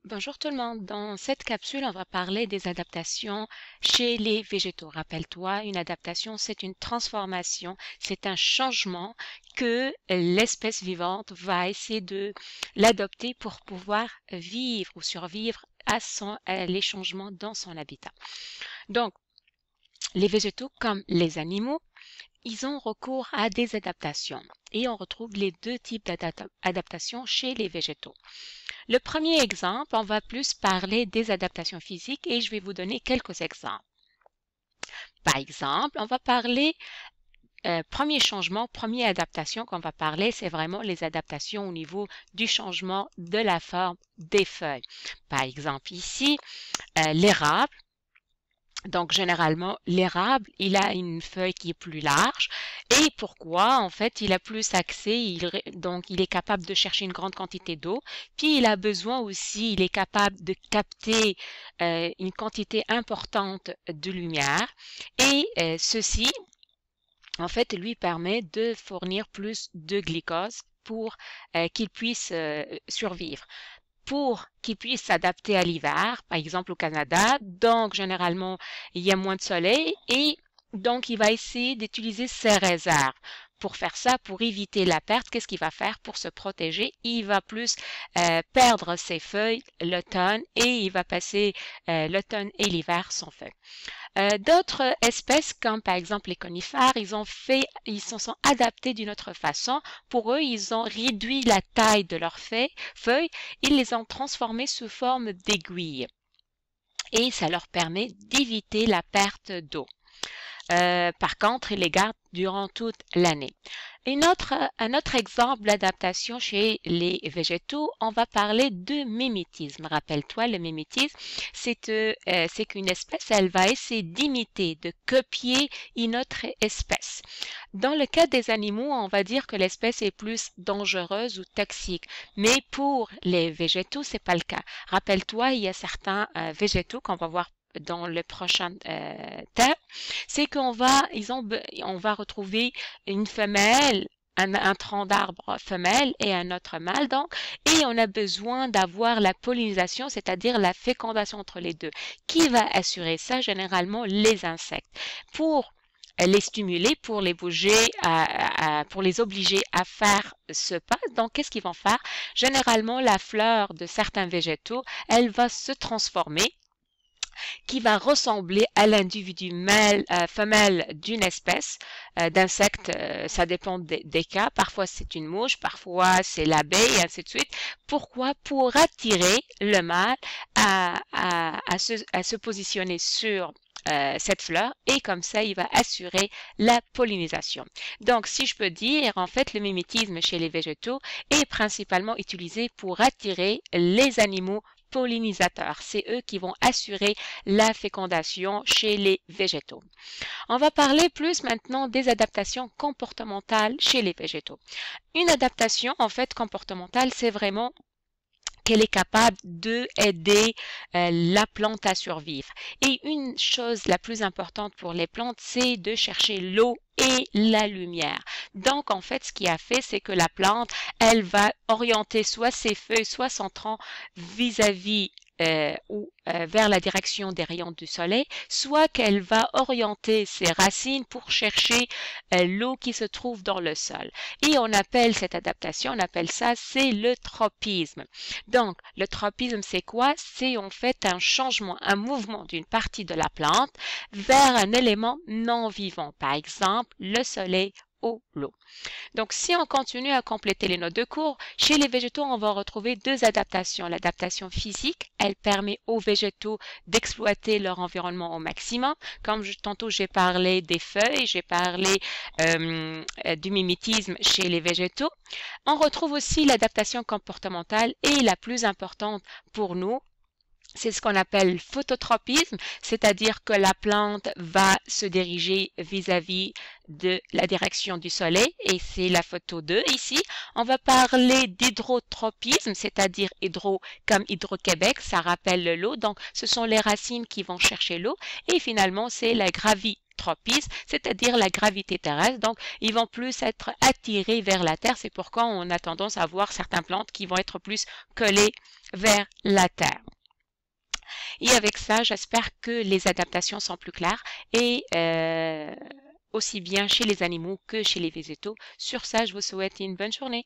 Bonjour tout le monde. Dans cette capsule, on va parler des adaptations chez les végétaux. Rappelle-toi, une adaptation, c'est une transformation, c'est un changement que l'espèce vivante va essayer de l'adopter pour pouvoir vivre ou survivre à les changements dans son habitat. Donc, les végétaux, comme les animaux, ils ont recours à des adaptations et on retrouve les deux types d'adaptations chez les végétaux. Le premier exemple, on va plus parler des adaptations physiques et je vais vous donner quelques exemples. Par exemple, on va parler, premier changement, première adaptation qu'on va parler, c'est vraiment les adaptations au niveau du changement de la forme des feuilles. Par exemple, ici, l'érable. Donc, généralement, l'érable, il a une feuille qui est plus large. Et pourquoi? En fait, il a plus accès, donc il est capable de chercher une grande quantité d'eau. Puis, il a besoin aussi, il est capable de capter une quantité importante de lumière. Et ceci, en fait, lui permet de fournir plus de glucose pour qu'il puisse survivre pour qu'ils puissent s'adapter à l'hiver, par exemple au Canada. Donc, généralement, il y a moins de soleil et donc, il va essayer d'utiliser ses réserves. Pour faire ça, pour éviter la perte, qu'est-ce qu'il va faire pour se protéger? Il va plus perdre ses feuilles l'automne et il va passer l'automne et l'hiver sans feuilles. D'autres espèces, comme par exemple les conifères, ils se sont adaptés d'une autre façon. Pour eux, ils ont réduit la taille de leurs feuilles, ils les ont transformées sous forme d'aiguilles. Et ça leur permet d'éviter la perte d'eau. Par contre, ils les gardent durant toute l'année. Un autre exemple d'adaptation chez les végétaux, on va parler de mimétisme. Rappelle-toi, le mimétisme, c'est qu'une espèce, elle va essayer d'imiter, de copier une autre espèce. Dans le cas des animaux, on va dire que l'espèce est plus dangereuse ou toxique. Mais pour les végétaux, c'est pas le cas. Rappelle-toi, il y a certains végétaux qu'on va voir dans le prochain thème, c'est on va retrouver une femelle, un tronc d'arbre femelle et un autre mâle, donc, et on a besoin d'avoir la pollinisation, c'est-à-dire la fécondation entre les deux. Qui va assurer ça? Généralement, les insectes. Pour les stimuler, pour les bouger, pour les obliger à faire ce pas. Donc, qu'est-ce qu'ils vont faire? Généralement, la fleur de certains végétaux, elle va se transformer qui va ressembler à l'individu femelle d'une espèce d'insecte. Ça dépend des cas. Parfois, c'est une mouche, parfois, c'est l'abeille, et ainsi de suite. Pourquoi? Pour attirer le mâle à se positionner sur cette fleur et comme ça, il va assurer la pollinisation. Donc, si je peux dire, en fait, le mimétisme chez les végétaux est principalement utilisé pour attirer les animaux pollinisateurs. C'est eux qui vont assurer la fécondation chez les végétaux. On va parler plus maintenant des adaptations comportementales chez les végétaux. Une adaptation, en fait, comportementale, c'est vraiment qu'elle est capable d'aider la plante à survivre. Et une chose la plus importante pour les plantes, c'est de chercher l'eau et la lumière. Donc, en fait, ce qui a fait, c'est que la plante, elle va orienter soit ses feuilles, soit son tronc vis-à-vis ou vers la direction des rayons du soleil, soit qu'elle va orienter ses racines pour chercher l'eau qui se trouve dans le sol. Et on appelle cette adaptation, on appelle ça, c'est le tropisme. Donc, le tropisme, c'est quoi? C'est en fait un changement, un mouvement d'une partie de la plante vers un élément non vivant. Par exemple, le soleil ou l'eau. Donc, si on continue à compléter les notes de cours, chez les végétaux, on va retrouver deux adaptations. L'adaptation physique, elle permet aux végétaux d'exploiter leur environnement au maximum. Comme tantôt, j'ai parlé des feuilles, j'ai parlé du mimétisme chez les végétaux. On retrouve aussi l'adaptation comportementale et la plus importante pour nous, c'est ce qu'on appelle phototropisme, c'est-à-dire que la plante va se diriger vis-à-vis de la direction du soleil, et c'est la photo 2 ici. On va parler d'hydrotropisme, c'est-à-dire hydro comme Hydro-Québec, ça rappelle l'eau, donc ce sont les racines qui vont chercher l'eau, et finalement c'est la gravitropie, propice, c'est-à-dire la gravité terrestre. Donc, ils vont plus être attirés vers la Terre. C'est pourquoi on a tendance à voir certaines plantes qui vont être plus collées vers la Terre. Et avec ça, j'espère que les adaptations sont plus claires et aussi bien chez les animaux que chez les végétaux. Sur ça, je vous souhaite une bonne journée.